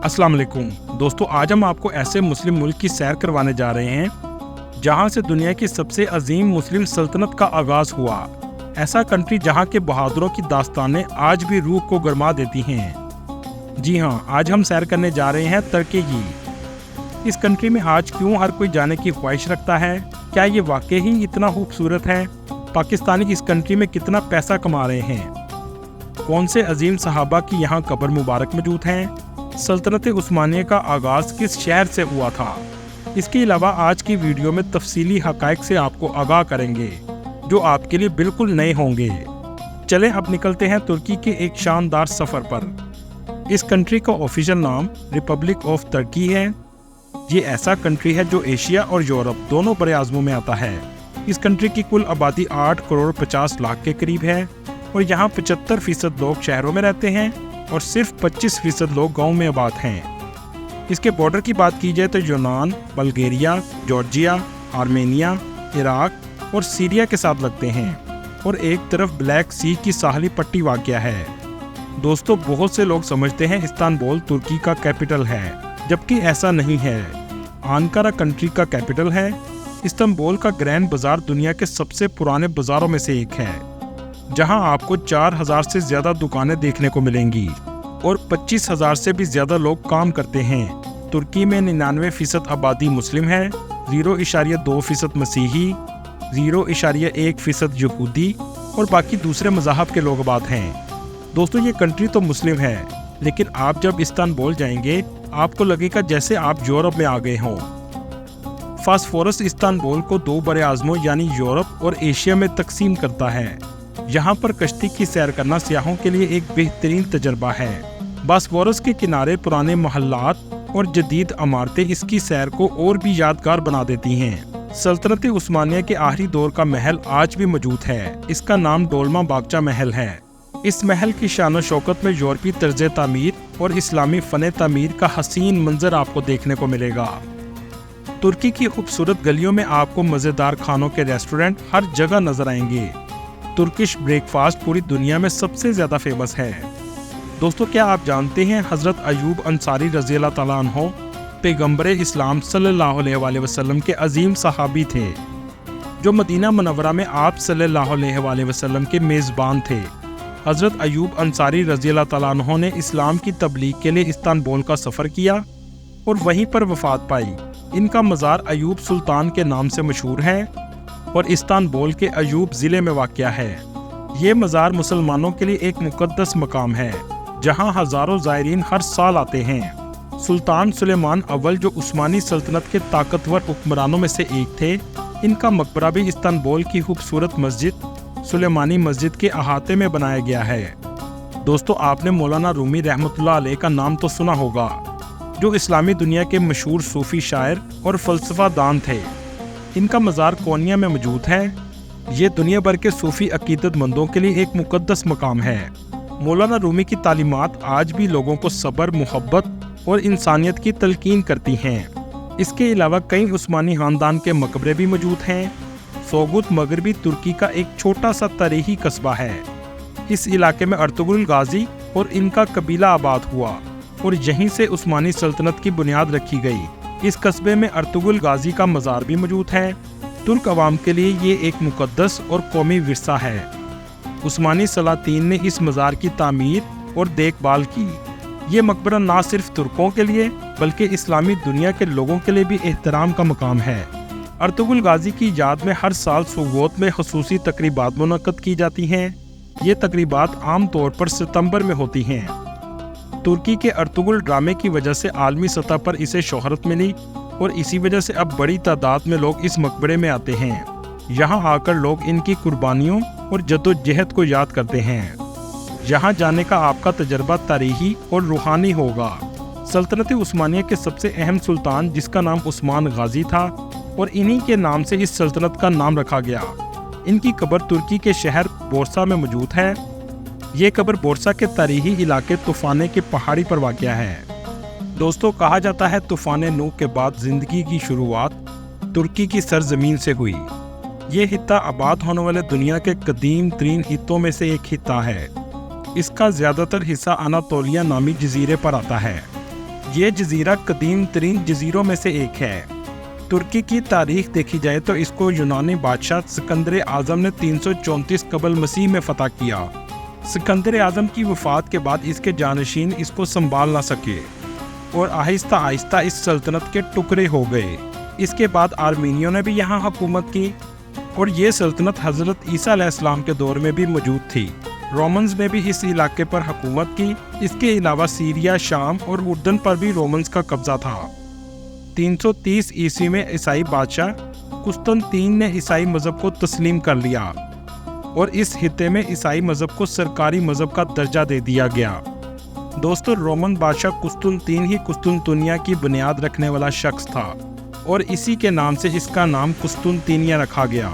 अस्सलाम वालेकुम दोस्तों, आज हम आपको ऐसे मुस्लिम मुल्क की सैर करवाने जा रहे हैं जहां से दुनिया की सबसे अजीम मुस्लिम सल्तनत का आगाज हुआ। ऐसा कंट्री जहां के बहादुरों की दास्तानें आज भी रूह को गरमा देती हैं। जी हां, आज हम सैर करने जा रहे हैं तुर्की की। इस कंट्री में आज क्यों हर कोई जाने की ख्वाहिश रखता है? क्या ये वाकई ही इतना खूबसूरत है? पाकिस्तानी इस कंट्री में कितना पैसा कमा रहे हैं? कौन से अजीम सहाबा की यहाँ कब्र मुबारक मौजूद हैं? सल्तनत उस्मानिया का आगाज़ किस शहर से हुआ था? इसके अलावा आज की वीडियो में तफसीली हक़ाइक़ से आपको आगाह करेंगे जो आपके लिए बिल्कुल नए होंगे। चलें अब निकलते हैं तुर्की के एक शानदार सफ़र पर। इस कंट्री का ऑफिशियल नाम रिपब्लिक ऑफ तुर्की है। ये ऐसा कंट्री है जो एशिया और यूरोप दोनों बड़े आज़मों में आता है। इस कंट्री की कुल आबादी 8 करोड़ 50 लाख के करीब है और यहाँ 75% लोग शहरों में रहते हैं और सिर्फ 25% लोग गाँव में आबाद हैं। इसके बॉर्डर की बात की जाए तो यूनान, बल्गेरिया, जॉर्जिया, आर्मेनिया, इराक और सीरिया के साथ लगते हैं और एक तरफ ब्लैक सी की साहली पट्टी वाक़या है। दोस्तों, बहुत से लोग समझते हैं इस्तांबुल तुर्की का कैपिटल है, जबकि ऐसा नहीं है। अंकारा कंट्री का कैपिटल है। इस्तांबुल का ग्रैंड बाजार दुनिया के सबसे पुराने बाजारों में से एक है, जहां आपको 4000 से ज़्यादा दुकानें देखने को मिलेंगी और 25,000 से भी ज़्यादा लोग काम करते हैं। तुर्की में 99% आबादी मुस्लिम है, 0.2% मसीही, 0.1% यहूदी और बाकी दूसरे मज़हब के लोग आबाद हैं। दोस्तों, ये कंट्री तो मुस्लिम है, लेकिन आप जब इस्तांबुल जाएंगे आपको लगेगा जैसे आप यूरोप में आ गए हों। फास्फोरस इस्तांबुल को 2 बड़े आज़मों यानी यूरोप और एशिया में तकसीम करता है। यहाँ पर कश्ती की सैर करना सियाहों के लिए एक बेहतरीन तजर्बा है। बास्फोरस के किनारे पुराने महल्लात और जदीद इमारतें इसकी सैर को और भी यादगार बना देती हैं। सल्तनत उस्मानिया के आखिरी दौर का महल आज भी मौजूद है। इसका नाम डोलमा बागचा महल है। इस महल की शान शौकत में यूरोपी तर्ज तामीर और इस्लामी फ़न तामीर का हसीन मंजर आपको देखने को मिलेगा। तुर्की की खूबसूरत गलियों में आपको मज़ेदार खानों के रेस्टोरेंट हर जगह नजर आएंगे। तुर्किश ब्रेकफास्ट पूरी दुनिया में सबसे ज़्यादा फेमस है। दोस्तों, क्या आप जानते हैं हज़रत अयूब अंसारी रज़ी अल्लाह तआला अन्हो पैगम्बर इस्लाम सल्लल्लाहु अलैहि वसल्लम के अजीम सहाबी थे, जो मदीना मुनव्वरा में आप सल्लल्लाहु अलैहि वसल्लम के मेज़बान थे। हज़रत अयूब अंसारी रज़ी अल्लाह तआला अन्हो ने इस्लाम की तबलीग के लिए इस्तांबुल का सफ़र किया और वहीं पर वफ़ात पाई। इनका मज़ार अयूब सुल्तान के नाम से मशहूर है और इस्तांबुल के अयूब ज़िले में वाक़या है। ये मज़ार मुसलमानों के लिए एक मुक़द्दस मकाम है, जहां हज़ारों ज़ायरीन हर साल आते हैं। सुल्तान सुलेमान अव्वल, जो उस्मानी सल्तनत के ताकतवर हुक्मरानों में से एक थे, इनका मकबरा भी इस्तांबुल की खूबसूरत मस्जिद सुलेमानी मस्जिद के अहाते में बनाया गया है। दोस्तों, आपने मौलाना रूमी रहमतुल्लाह अलैह का नाम तो सुना होगा, जो इस्लामी दुनिया के मशहूर सूफ़ी शायर और फ़लसफ़ा दान थे। इनका मज़ार कोनिया में मौजूद है। ये दुनिया भर के सूफ़ी अकीदतमंदों के लिए एक मुक़द्दस मकाम है। मौलाना रूमी की तालीमात आज भी लोगों को सब्र, मोहब्बत और इंसानियत की तलकीन करती हैं। इसके अलावा कई उस्मानी ख़ानदान के मकबरे भी मौजूद हैं। सोगुत मगरबी तुर्की का एक छोटा सा तारीखी कस्बा है। इस इलाके में अर्तुगरुल गाजी और इनका कबीला आबाद हुआ और यहीं से उस्मानी सल्तनत की बुनियाद रखी गई। इस कस्बे में अर्तुगरुल गाजी का मज़ार भी मौजूद है। तुर्क अवाम के लिए ये एक मुक़द्दस और कौमी विरसा है। उस्मानी सलातीन ने इस मज़ार की तामीर और देखभाल की। ये मकबरा ना सिर्फ तुर्कों के लिए बल्कि इस्लामी दुनिया के लोगों के लिए भी एहतराम का मकाम है। अर्तुगरुल गाजी की याद में हर साल सोगोत में ख़ुसूसी तकरीबात मुनक़्क़द की जाती हैं। ये तकरीबात आम तौर पर सितंबर में होती हैं। तुर्की के अर्तुगरुल ड्रामे की वजह से आलमी सतह पर इसे शोहरत मिली और इसी वजह से अब बड़ी तादाद में लोग इस मकबरे में आते हैं। यहाँ आकर लोग इनकी कुर्बानियों और जद्दोजहद को याद करते हैं। यहाँ जाने का आपका तजर्बा तारीखी और रूहानी होगा। सल्तनत उस्मानिया के सबसे अहम सुल्तान, जिसका नाम उस्मान गाजी था, और इन्हीं के नाम से इस सल्तनत का नाम रखा गया। इनकी कब्र तुर्की के शहर बोर्सा में मौजूद है। ये कब्र बोर्सा के तारीखी इलाके तूफाने के पहाड़ी पर वाक़या है। दोस्तों, कहा जाता है तूफान नूह के बाद ज़िंदगी की शुरुआत तुर्की की सरजमीन से हुई। ये हित्ता आबाद होने वाले दुनिया के कदीम तरीन हित्तों में से एक हित्ता है। इसका ज़्यादातर हिस्सा अनातोलिया नामी जजीरे पर आता है। ये जजीरा कदीम तरीन जजीरों में से एक है। तुर्की की तारीख देखी जाए तो इसको यूनानी बादशाह सिकंदर आज़म ने 334 कबल मसीह में फतह किया। सिकंदर आज़म की वफ़ात के बाद इसके जानशीन इसको संभाल ना सके और आहिस्ता आहिस्ता इस सल्तनत के टुकड़े हो गए। इसके बाद आर्मीनियों ने भी यहाँ हुकूमत की और ये सल्तनत हज़रत ईसा अलैहिस्सलाम के दौर में भी मौजूद थी। रोमन्स ने भी इस इलाके पर हुकूमत की। इसके अलावा सीरिया, शाम और उर्दन पर भी रोमन्स का कब्जा था। 330 ईस्वी में ईसाई बादशाह कुस्तुनतीन ने ईसाई मज़हब को तस्लीम कर लिया और इस खित्ते में ईसाई मज़हब को सरकारी मज़हब का दर्जा दे दिया गया। दोस्तों, रोमन बादशाह कुस्तुनतीन ही कुस्तुनतुनिया की बुनियाद रखने वाला शख्स था और इसी के नाम से इसका नाम कुस्तुनतिनिया रखा गया।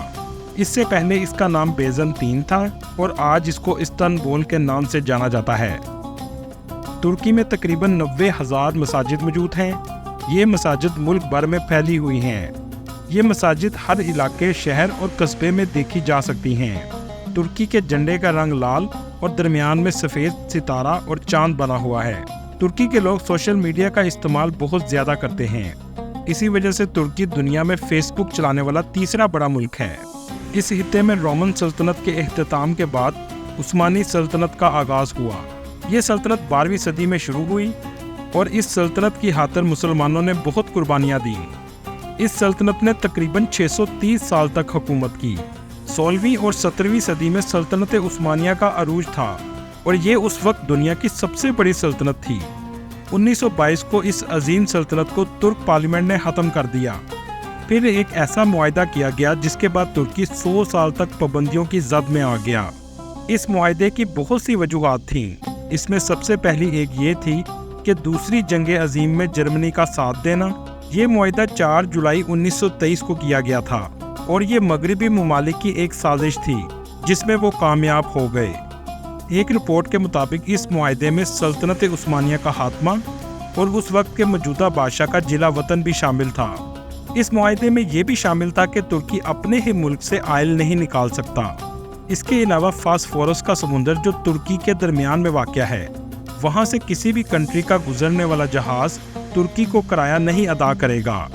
इससे पहले इसका नाम बेज़ंतीन था और आज इसको इस्तांबुल के नाम से जाना जाता है। तुर्की में तकरीबन 90,000 मसाजिद मौजूद हैं। ये मसाजिद मुल्क भर में फैली हुई हैं। ये मसाजिद हर इलाके, शहर और कस्बे में देखी जा सकती हैं। तुर्की के झंडे का रंग लाल और दरमियान में सफ़ेद सितारा और चांद बना हुआ है। तुर्की के लोग सोशल मीडिया का इस्तेमाल बहुत ज़्यादा करते हैं। इसी वजह से तुर्की दुनिया में फेसबुक चलाने वाला तीसरा बड़ा मुल्क है। इस खित्ते में रोमन सल्तनत के इख्तिताम के बाद उस्मानी सल्तनत का आगाज़ हुआ। ये सल्तनत 12वीं सदी में शुरू हुई और इस सल्तनत की खातिर मुसलमानों ने बहुत कुर्बानियाँ दी। इस सल्तनत ने तकरीबन 630 साल तक हुकूमत की। 16वीं और 17वीं सदी में सल्तनत उस्मानिया का अरूज था और ये उस वक्त दुनिया की सबसे बड़ी सल्तनत थी। 1922 को इस अजीम सल्तनत को तुर्क पार्लियामेंट ने ख़त्म कर दिया। फिर एक ऐसा मुआहदा किया गया जिसके बाद तुर्की 100 साल तक पाबंदियों की जद में आ गया। इस मुआहदे की बहुत सी वजूहात थीं। इसमें सबसे पहली एक ये थी कि दूसरी जंग अजीम में जर्मनी का साथ देना। ये मुआहदा 4 जुलाई 1923 को किया गया था और ये मगरबी ममालिक की एक साजिश थी जिसमें वो कामयाब हो गए। एक रिपोर्ट के मुताबिक इस मुआहदे में सल्तनत उस्मानिया का खात्मा और उस वक्त के मौजूदा बादशाह का जिला वतन भी शामिल था। इस मुआहदे में ये भी शामिल था कि तुर्की अपने ही मुल्क से आयल नहीं निकाल सकता। इसके अलावा फास्फोरस का समुंदर जो तुर्की के दरमियान में वाक़या है, वहाँ से किसी भी कंट्री का गुजरने वाला जहाज़ तुर्की को किराया नहीं अदा करेगा।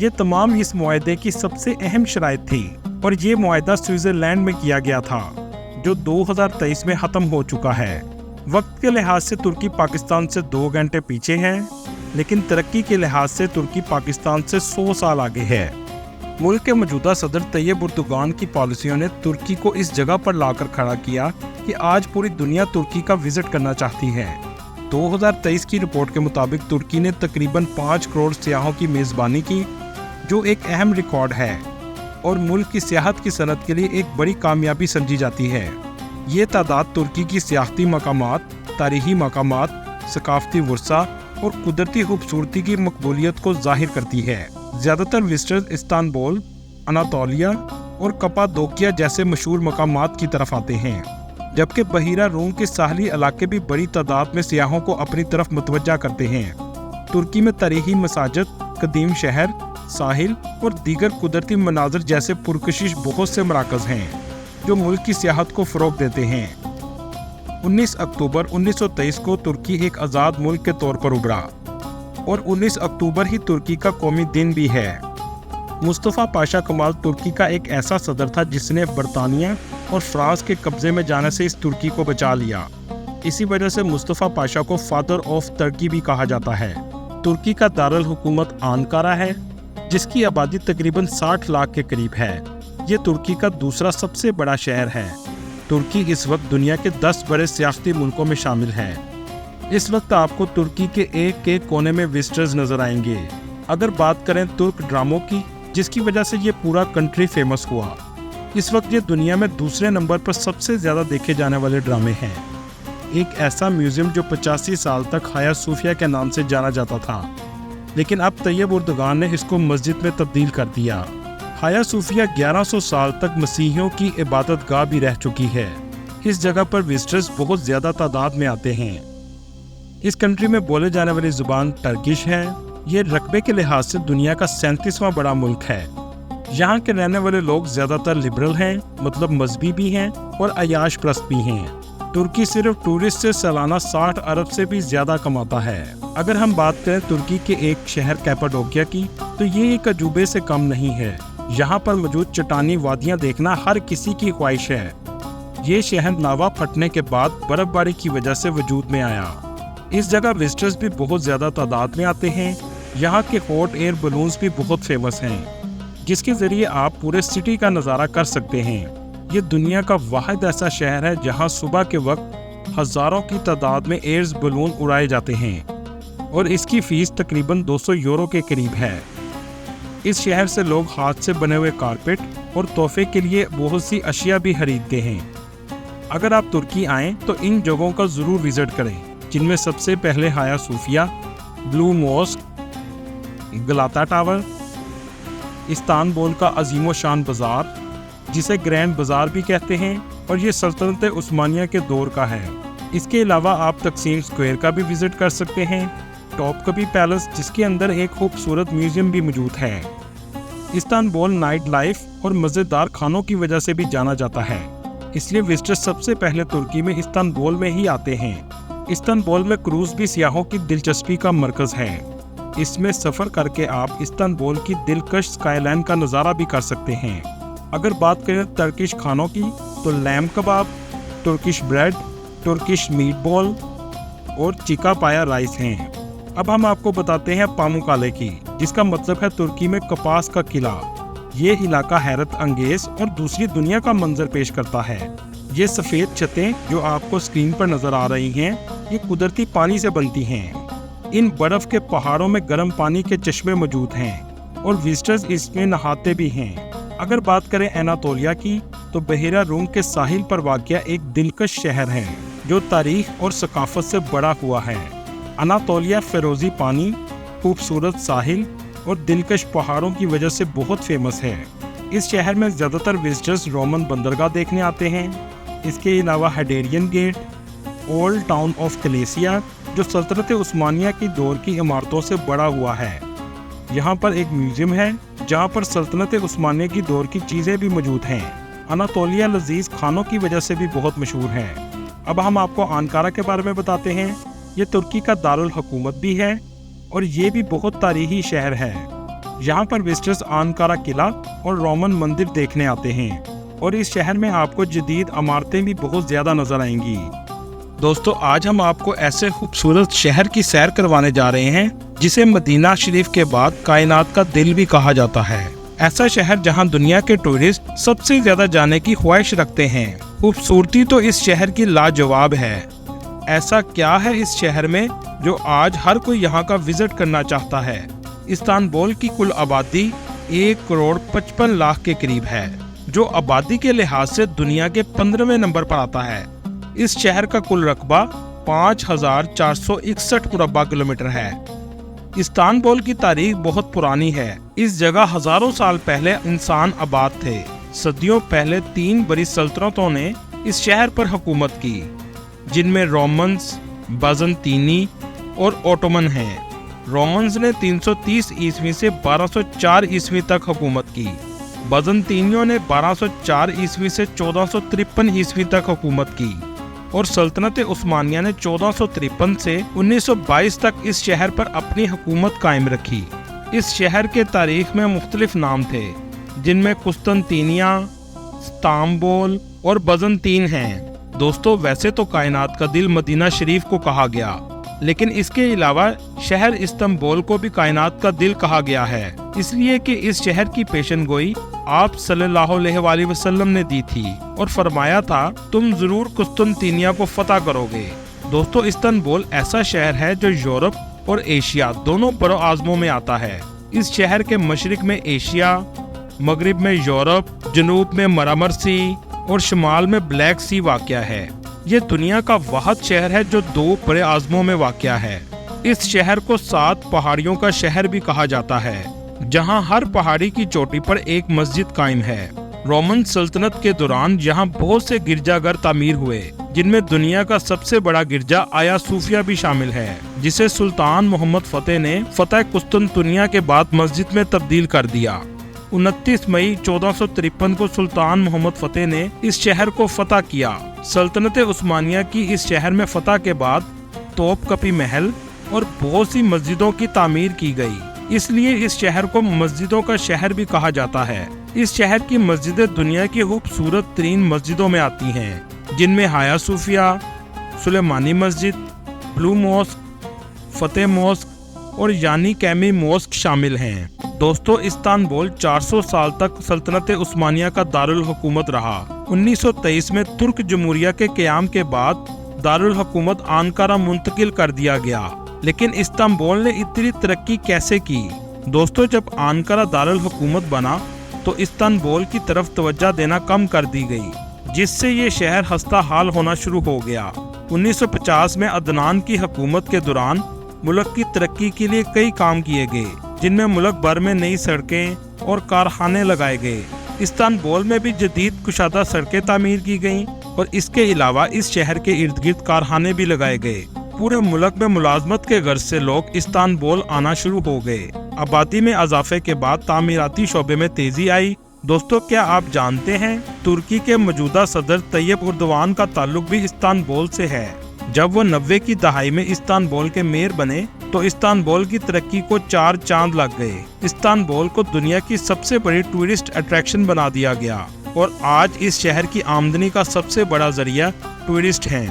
ये तमाम इस मुआहदे की सबसे अहम शराइत थी और ये मुआहदा स्विट्ज़रलैंड में किया गया था जो 2023 में ख़त्म हो चुका है। वक्त के लिहाज से तुर्की पाकिस्तान से 2 घंटे पीछे है, लेकिन तरक्की के लिहाज से तुर्की पाकिस्तान से 100 साल आगे है। मुल्क के मौजूदा सदर तैयब उर्दुगान की पॉलिसियों ने तुर्की को इस जगह पर लाकर खड़ा किया कि आज पूरी दुनिया तुर्की का विजिट करना चाहती है। 2023 की रिपोर्ट के मुताबिक तुर्की ने तकरीबन 5 करोड़ सियाहों की मेज़बानी की, जो एक अहम रिकॉर्ड है और मुल्क की सियाहत की सनत के लिए एक बड़ी कामयाबी समझी जाती है। ये तादाद तुर्की की सियाहती मकामात, तारीखी मकामात, सकाफती वर्सा और कुदरती खूबसूरती की मकबूलियत को जाहिर करती है। ज़्यादातर विजिटर्स इस्तांबुल, अनातोलिया और कपादोकिया जैसे मशहूर मकामात की तरफ आते हैं, जबकि बहीरा रूम के साहली इलाके भी बड़ी तादाद में सियाहों को अपनी तरफ मुतवज्जा करते हैं। तुर्की में तारीखी मसाजिद, कदीम शहर, साहिल और दीगर कुदरती मनाजर जैसे पुरकशिश बहुत से मराकज़ हैं जो मुल्क की सियाहत को फ़रोग़ देते हैं। 19 अक्टूबर 1923 को तुर्की एक आज़ाद मुल्क के तौर पर उभरा और 19 अक्टूबर ही तुर्की का कौमी दिन भी है। मुस्तफ़ा पाशा कमाल तुर्की का एक ऐसा सदर था जिसने बरतानिया और फ्रांस के कब्ज़े में जाने से इस तुर्की को बचा लिया। इसी वजह से मुस्तफ़ा पाशा को फादर ऑफ तुर्की भी कहा जाता है। तुर्की का दारुल हुकूमत अंकारा है, जिसकी आबादी तकरीबन 60 लाख के करीब है। ये तुर्की का दूसरा सबसे बड़ा शहर है। तुर्की इस वक्त दुनिया के 10 बड़े सियासती मुल्कों में शामिल है। इस वक्त आपको तुर्की के एक कोने में विजिटर्स नजर आएंगे। अगर बात करें तुर्क ड्रामों की, जिसकी वजह से ये पूरा कंट्री फेमस हुआ, इस वक्त ये दुनिया में दूसरे नंबर पर सबसे ज़्यादा देखे जाने वाले ड्रामे हैं। एक ऐसा म्यूज़ियम जो 85 साल तक हाया सूफिया के नाम से जाना जाता था, लेकिन अब तैयब उर्दुगान ने इसको मस्जिद में तब्दील कर दिया। हाया सूफिया 1100 साल तक मसीहियों की इबादत गाह भी रह चुकी है। इस जगह पर विजिटर्स बहुत ज़्यादा तादाद में आते हैं। इस कंट्री में बोले जाने वाली ज़ुबान टर्किश है। ये रकबे के लिहाज से दुनिया का 37वां बड़ा मुल्क है। यहाँ के रहने वाले लोग ज़्यादातर लिबरल हैं, मतलब मजहबी भी हैं और अयाश प्रस्त भी हैं। तुर्की सिर्फ टूरिस्ट से सालाना 60 अरब से भी ज़्यादा कमाता है। اگر ہم بات کریں ترکی کے ایک شہر کیپاڈوکیا کی تو یہ ایک عجوبے سے کم نہیں ہے۔ یہاں پر موجود چٹانی وادیاں دیکھنا ہر کسی کی خواہش ہے۔ یہ شہر لاوا پھٹنے کے بعد برف باری کی وجہ سے وجود میں آیا۔ اس جگہ وزٹرز بھی بہت زیادہ تعداد میں آتے ہیں۔ یہاں کے ہاٹ ایئر بلونز بھی بہت فیمس ہیں، جس کے ذریعے آپ پورے سٹی کا نظارہ کر سکتے ہیں۔ یہ دنیا کا واحد ایسا شہر ہے جہاں صبح کے وقت ہزاروں کی تعداد میں ایئرز بلون اڑائے جاتے ہیں، اور اس کی فیس تقریباً 200 یورو کے قریب ہے۔ اس شہر سے لوگ ہاتھ سے بنے ہوئے کارپیٹ اور تحفے کے لیے بہت سی اشیاء بھی خریدتے ہیں۔ اگر آپ ترکی آئیں تو ان جگہوں کا ضرور وزٹ کریں، جن میں سب سے پہلے ہایا صوفیہ، بلو موسک، گلاتا ٹاور، استنبول کا عظیم و شان بازار جسے گرینڈ بازار بھی کہتے ہیں، اور یہ سلطنت عثمانیہ کے دور کا ہے۔ اس کے علاوہ آپ تقسیم اسکوائر کا بھی وزٹ کر سکتے ہیں، ٹاپ کپی پیلس جس کے اندر ایک خوبصورت میوزیم بھی موجود ہے۔ استنبول نائٹ لائف اور مزیدار کھانوں کی وجہ سے بھی جانا جاتا ہے، اس لیے وزٹر سب سے پہلے ترکی میں استنبول میں ہی آتے ہیں۔ استنبول میں کروز بھی سیاحوں کی دلچسپی کا مرکز ہے۔ اس میں سفر کر کے آپ استنبول کی دلکش اسکائی لائن کا نظارہ بھی کر سکتے ہیں۔ اگر بات کریں ترکش کھانوں کی تو لیم کباب، ترکش بریڈ، ترکش میٹ بال اور چکا پایا رائس ہیں۔ اب ہم آپ کو بتاتے ہیں پاموکالے کی، جس کا مطلب ہے ترکی میں کپاس کا قلعہ۔ یہ علاقہ حیرت انگیز اور دوسری دنیا کا منظر پیش کرتا ہے۔ یہ سفید چھتیں جو آپ کو سکرین پر نظر آ رہی ہیں، یہ قدرتی پانی سے بنتی ہیں۔ ان برف کے پہاڑوں میں گرم پانی کے چشمے موجود ہیں اور وزٹرز اس میں نہاتے بھی ہیں۔ اگر بات کریں اناطولیہ کی تو بحیرہ روم کے ساحل پر واقع ایک دلکش شہر ہے جو تاریخ اور ثقافت سے بڑا ہوا ہے۔ اناطولیہ فیروزی پانی، خوبصورت ساحل اور دلکش پہاڑوں کی وجہ سے بہت فیمس ہے۔ اس شہر میں زیادہ تر وزٹرز رومن بندرگاہ دیکھنے آتے ہیں۔ اس کے علاوہ ہیڈیرین گیٹ، اولڈ ٹاؤن آف کلیسیا جو سلطنت عثمانیہ کی دور کی عمارتوں سے بڑا ہوا ہے۔ یہاں پر ایک میوزیم ہے جہاں پر سلطنت عثمانیہ کی دور کی چیزیں بھی موجود ہیں۔ اناطولیہ لذیذ کھانوں کی وجہ سے بھی بہت مشہور ہے۔ اب ہم آپ کو انکارا کے بارے میں بتاتے ہیں۔ یہ ترکی کا دارالحکومت بھی ہے اور یہ بھی بہت تاریخی شہر ہے۔ یہاں پر وزٹرز انکارا قلعہ اور رومن مندر دیکھنے آتے ہیں، اور اس شہر میں آپ کو جدید عمارتیں بھی بہت زیادہ نظر آئیں گی۔ دوستو، آج ہم آپ کو ایسے خوبصورت شہر کی سیر کروانے جا رہے ہیں جسے مدینہ شریف کے بعد کائنات کا دل بھی کہا جاتا ہے۔ ایسا شہر جہاں دنیا کے ٹورسٹ سب سے زیادہ جانے کی خواہش رکھتے ہیں۔ خوبصورتی تو اس شہر کی لاجواب ہے۔ ایسا کیا ہے اس شہر میں جو آج ہر کوئی یہاں کا وزٹ کرنا چاہتا ہے؟ استنبول کی کل آبادی 1,55,00,000 کے قریب ہے، جو آبادی کے لحاظ سے دنیا کے 15ویں نمبر پر آتا ہے۔ اس شہر کا کل رقبہ 5,461 مربع کلومیٹر ہے۔ استنبول کی تاریخ بہت پرانی ہے۔ اس جگہ ہزاروں سال پہلے انسان آباد تھے۔ صدیوں پہلے 3 بڑی سلطنتوں نے اس شہر پر حکومت کی، جن میں رومنز، بازنطینی اور اوٹومن ہیں۔ رومنز نے 330 عیسوی سے 1204 عیسوی تک حکومت کی۔ بازنطینیوں نے 1204 عیسوی سے 1453 عیسوی تک حکومت کی، اور سلطنت عثمانیہ نے 1453 سے 1922 تک اس شہر پر اپنی حکومت قائم رکھی۔ اس شہر کے تاریخ میں مختلف نام تھے، جن میں قسطنطینیہ، استنبول اور بازنطین ہیں۔ دوستو، ویسے تو کائنات کا دل مدینہ شریف کو کہا گیا، لیکن اس کے علاوہ شہر استنبول کو بھی کائنات کا دل کہا گیا ہے، اس لیے کہ اس شہر کی پیشن گوئی آپ صلی اللہ علیہ وآلہ وسلم نے دی تھی اور فرمایا تھا تم ضرور قسطنطینیہ کو فتح کرو گے۔ دوستو، استنبول ایسا شہر ہے جو یورپ اور ایشیا دونوں بر اعظموں میں آتا ہے۔ اس شہر کے مشرق میں ایشیا، مغرب میں یورپ، جنوب میں مرمر سی اور شمال میں بلیک سی واقع ہے۔ یہ دنیا کا واحد شہر ہے جو 2 بڑے اعظموں میں واقع ہے۔ اس شہر کو 7 پہاڑیوں کا شہر بھی کہا جاتا ہے، جہاں ہر پہاڑی کی چوٹی پر ایک مسجد قائم ہے۔ رومن سلطنت کے دوران یہاں بہت سے گرجا گھر تعمیر ہوئے، جن میں دنیا کا سب سے بڑا گرجا آیا صوفیہ بھی شامل ہے، جسے سلطان محمد فتح نے فتح قسطنطنیہ کے بعد مسجد میں تبدیل کر دیا۔ 29 مئی 1453 کو سلطان محمد فتح نے اس شہر کو فتح کیا۔ سلطنت عثمانیہ کی اس شہر میں فتح کے بعد توپ کپی محل، और बहुत सी मस्जिदों की तामीर की गई। इसलिए इस शहर को मस्जिदों का शहर भी कहा जाता है। इस शहर की मस्जिदें दुनिया की खूबसूरत तरीन मस्जिदों में आती हैं, जिनमें हाया सूफिया, सुलेमानी मस्जिद, ब्लू मॉस्क, फतेह मॉस्क और यानी कैमी मॉस्क शामिल हैं। दोस्तों, इस्तांबुल 400 साल तक सल्तनत उस्मानिया का दारुल हुकूमत रहा। 1923 में तुर्क जमहूरिया के क़याम के बाद दारुल हुकूमत अंकारा मुंतकिल कर दिया गया। लेकिन इस्तांबुल ने इतनी तरक्की कैसे की? दोस्तों, जब अंकारा दारुल हुकूमत बना तो इस्तांबुल की तरफ तवज्जो देना कम कर दी गई, जिससे ये शहर हस्ता हाल होना शुरू हो गया। 1950 में अदनान की हुकूमत के दौरान मुल्क की तरक्की के लिए कई काम किए गए, जिनमें मुल्क भर में नई सड़कें और कारखाने लगाए गए। इस्तांबुल में भी जदीद कुशादा सड़कें तामीर की गईं और इसके अलावा इस शहर के इर्द गिर्द कारखाने भी लगाए गए। पूरे मुल्क में मुलाजमत के गर्ज से लोग इस्तांबुल आना शुरू हो गए। आबादी में इजाफे के बाद तामीराती शोबे में तेजी आई। दोस्तों, क्या आप जानते हैं तुर्की के मौजूदा सदर तैयब उर्दवान का ताल्लुक भी इस्तांबुल से है। जब वो 90 की दहाई में इस्तांबुल के मेयर बने तो इस्तांबुल की तरक्की को 4 चांद लग गए। इस्तांबुल को दुनिया की सबसे बड़ी टूरिस्ट अट्रैक्शन बना दिया गया और आज इस शहर की आमदनी का सबसे बड़ा जरिया टूरिस्ट हैं।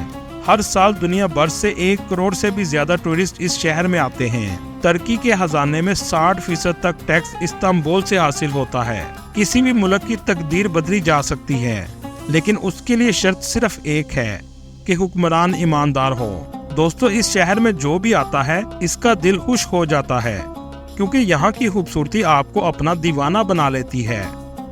हर साल दुनिया भर से 1 करोड़ से भी ज्यादा टूरिस्ट इस शहर में आते हैं। तुर्की के खजाने में 60% तक टैक्स इस्तांबुल से हासिल होता है। किसी भी मुल्क की तकदीर बदली जा सकती है, लेकिन उसके लिए शर्त सिर्फ एक है कि हुक्मरान ईमानदार हो। दोस्तों, इस शहर में जो भी आता है इसका दिल खुश हो जाता है, क्योंकि यहाँ की खूबसूरती आपको अपना दीवाना बना लेती है।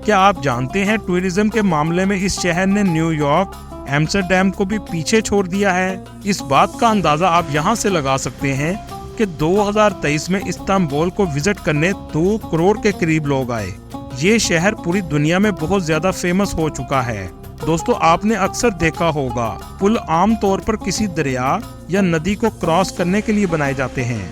क्या आप जानते हैं टूरिज्म के मामले में इस शहर ने न्यूयॉर्क, एम्स्टर्डम को भी पीछे छोड़ दिया है? इस बात का अंदाजा आप यहाँ से लगा सकते हैं कि 2023 में इस्तांबुल को विजिट करने 2 करोड़ के करीब लोग आए। ये शहर पूरी दुनिया में बहुत ज्यादा फेमस हो चुका है। दोस्तों, आपने अक्सर देखा होगा पुल आम तौर पर किसी दरिया या नदी को क्रॉस करने के लिए बनाए जाते हैं।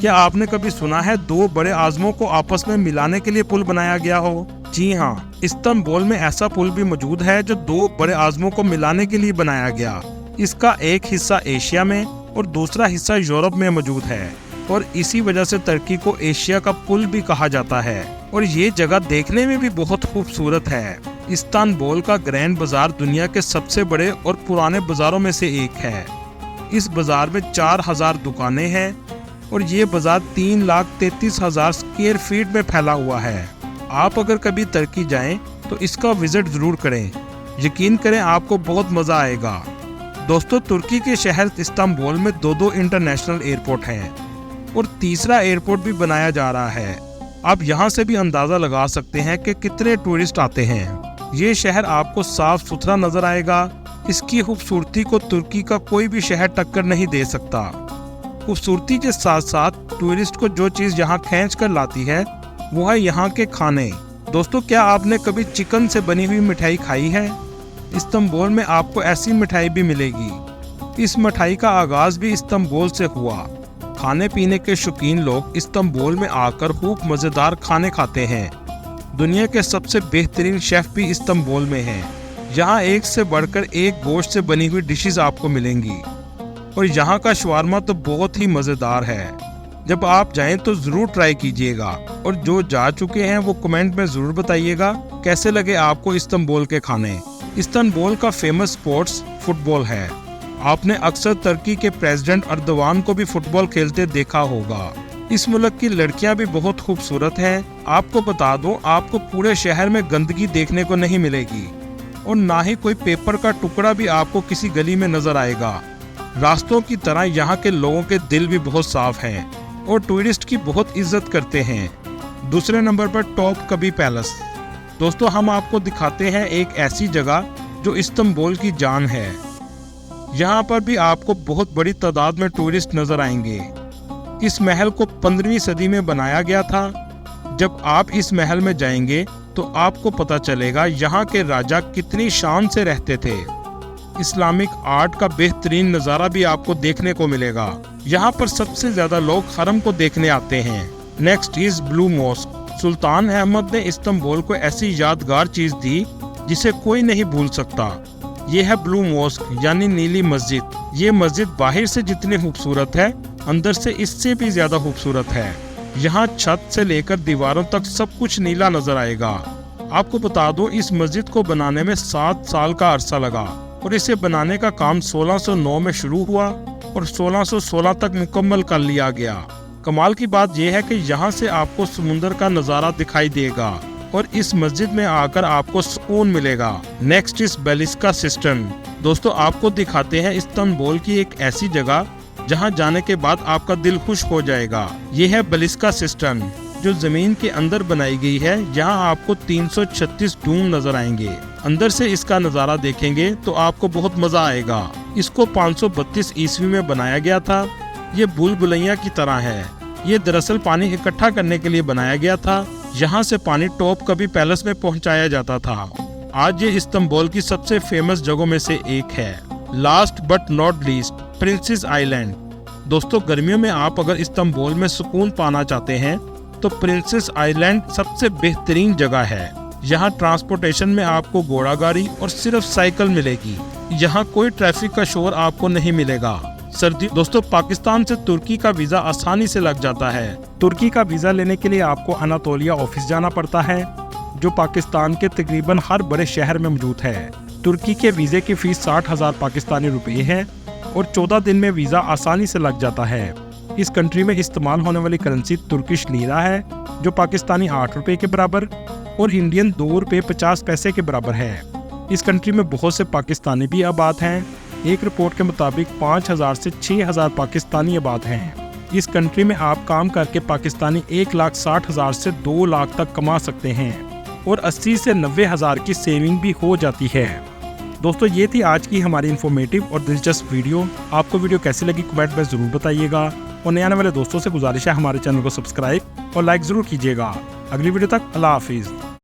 क्या आपने कभी सुना है 2 बड़े आज़मों को आपस में मिलाने के लिए पुल बनाया गया हो? जी हाँ, इस्तांबुल में ऐसा पुल भी मौजूद है जो 2 बड़े आज़मों को मिलाने के लिए बनाया गया। इसका एक हिस्सा एशिया में और दूसरा हिस्सा यूरोप में मौजूद है और इसी वजह से तुर्की को एशिया का पुल भी कहा जाता है और ये जगह देखने में भी बहुत खूबसूरत है। इस्तांबुल का ग्रैंड बाजार दुनिया के सबसे बड़े और पुराने बाजारों में से एक है। इस बाजार में 4000 दुकानें हैं और ये बाजार 3,33,000 स्क्वायर फीट में फैला हुआ है। आप अगर कभी तुर्की जाएं तो इसका विजिट जरूर करें। यकीन करें, आपको बहुत मजा आएगा। दोस्तों, तुर्की के शहर इस्तांबुल में 2 इंटरनेशनल एयरपोर्ट हैं और तीसरा एयरपोर्ट भी बनाया जा रहा है। आप यहाँ से भी अंदाजा लगा सकते हैं कि कितने टूरिस्ट आते हैं। ये शहर आपको साफ सुथरा नजर आएगा। इसकी खूबसूरती को तुर्की का कोई भी शहर टक्कर नहीं दे सकता। खूबसूरती के साथ साथ टूरिस्ट को जो चीज़ यहाँ खींच कर लाती है वो है यहाँ के खाने। दोस्तों, क्या आपने कभी चिकन से बनी हुई मिठाई खाई है? इस्तांबुल में आपको ऐसी मिठाई भी मिलेगी। इस मिठाई का आगाज भी इस्तांबुल से हुआ। खाने पीने के शौकीन लोग इस्तांबुल में आकर खूब मज़ेदार खाने खाते हैं। दुनिया के सबसे बेहतरीन शेफ भी इस्तांबुल में हैं। यहाँ एक से बढ़कर एक गोश्त से बनी हुई डिशेस आपको मिलेंगी और यहाँ का शवारमा तो बहुत ही मज़ेदार है। जब आप जाएं तो ज़रूर ट्राई कीजिएगा और जो जा चुके हैं वो कमेंट में ज़रूर बताइएगा कैसे लगे आपको इस्तांबुल के खाने। इस्तांबुल का फेमस स्पोर्ट्स फुटबॉल है। आपने अक्सर तुर्की के प्रेसिडेंट अर्दवान को भी फुटबॉल खेलते देखा होगा। इस मुल्क की लड़कियां भी बहुत खूबसूरत हैं। आपको बता दो, आपको पूरे शहर में गंदगी देखने को नहीं मिलेगी और ना ही कोई पेपर का टुकड़ा भी आपको किसी गली में नजर आएगा। रास्तों की तरह यहाँ के लोगों के दिल भी बहुत साफ हैं और टूरिस्ट की बहुत इज्जत करते हैं। दूसरे नंबर पर टॉपकापी पैलेस। दोस्तों, हम आपको दिखाते हैं एक ऐसी जगह जो इस्तांबुल की जान है। यहाँ पर भी आपको बहुत बड़ी तादाद में टूरिस्ट नजर आएंगे। इस महल को 15वीं सदी में बनाया गया था। जब आप इस महल में जाएंगे तो आपको पता चलेगा यहाँ के राजा कितनी शान से रहते थे। इस्लामिक आर्ट का बेहतरीन नज़ारा भी आपको देखने को मिलेगा। यहाँ पर सबसे ज्यादा लोग हरम को देखने आते हैं। Next is Blue Mosque. Sultan Ahmed ने इस्तांबुल को ऐसी यादगार चीज दी जिसे कोई नहीं भूल सकता। ये है ब्लू मॉस्क यानी नीली मस्जिद। ये मस्जिद बाहर से जितनी खूबसूरत है अंदर से इससे भी ज्यादा खूबसूरत है। यहाँ छत से लेकर दीवारों तक सब कुछ नीला नजर आएगा। आपको बता दो, इस मस्जिद को बनाने में 7 साल का अरसा लगा और इसे बनाने का काम 1609 में शुरू हुआ और 1616 तक मुकम्मल कर लिया गया। कमाल की बात यह है कि यहाँ से आपको समुंदर का नज़ारा दिखाई देगा और इस मस्जिद में आकर आपको सुकून मिलेगा। नेक्स्ट इस बेलिस्का सिस्टम। दोस्तों, आपको दिखाते हैं इस्तांबुल की एक ऐसी जगह जहाँ जाने के बाद आपका दिल खुश हो जाएगा। ये है बेलिस्का सिस्टम, जो जमीन के अंदर बनाई गई है। यहाँ आपको 336 डूम नजर आएंगे। अंदर से इसका नज़ारा देखेंगे तो आपको बहुत मजा आएगा। इसको 532 ईस्वी में बनाया गया था। ये भूल भुलैया की तरह है। ये दरअसल पानी इकट्ठा करने के लिए बनाया गया था। यहाँ से पानी टॉप कभी पैलेस में पहुँचाया जाता था। आज ये इस्तांबुल की सबसे फेमस जगहों में से एक है। Last but not least, princess island. दोस्तों, गर्मियों में आप अगर इस्तांबुल में सुकून पाना चाहते हैं तो प्रिंसेस आइलैंड सबसे बेहतरीन जगह है। यहाँ ट्रांसपोर्टेशन में आपको घोड़ा गाड़ी और सिर्फ साइकिल मिलेगी। यहाँ कोई ट्रैफिक का शोर आपको नहीं मिलेगा। सर्दी दोस्तों, पाकिस्तान से तुर्की का वीजा आसानी से लग जाता है। तुर्की का वीजा लेने के लिए आपको अनातोलिया ऑफिस जाना पड़ता है, जो पाकिस्तान के तकरीबन हर बड़े शहर में मौजूद है। तुर्की के वीजे की फीस 60,000 पाकिस्तानी रुपए है और 14 दिन में वीजा आसानी से लग जाता है। इस कंट्री में इस्तेमाल होने वाली करेंसी तुर्किश लीरा है, जो पाकिस्तानी 8 रुपए के बराबर और इंडियन 2 रुपए 50 पैसे के बराबर है। इस कंट्री में बहुत से पाकिस्तानी भी आबाद हैं। एक रिपोर्ट के मुताबिक 5,000 से 6,000 पाकिस्तानी आबाद हैं। इस कंट्री में आप काम करके पाकिस्तानी 1,60,000 से 2 लाख तक कमा सकते हैं और 80 से 90,000 की सेविंग भी हो जाती है। दोस्तों, ये थी आज की हमारी इन्फॉर्मेटिव और दिलचस्प वीडियो। आपको वीडियो कैसी लगी कमेंट में ज़रूर बताइएगा और नए आने वाले दोस्तों से गुजारिश है हमारे चैनल को सब्सक्राइब और लाइक ज़रूर कीजिएगा। अगली वीडियो तक अल्लाह हाफिज़।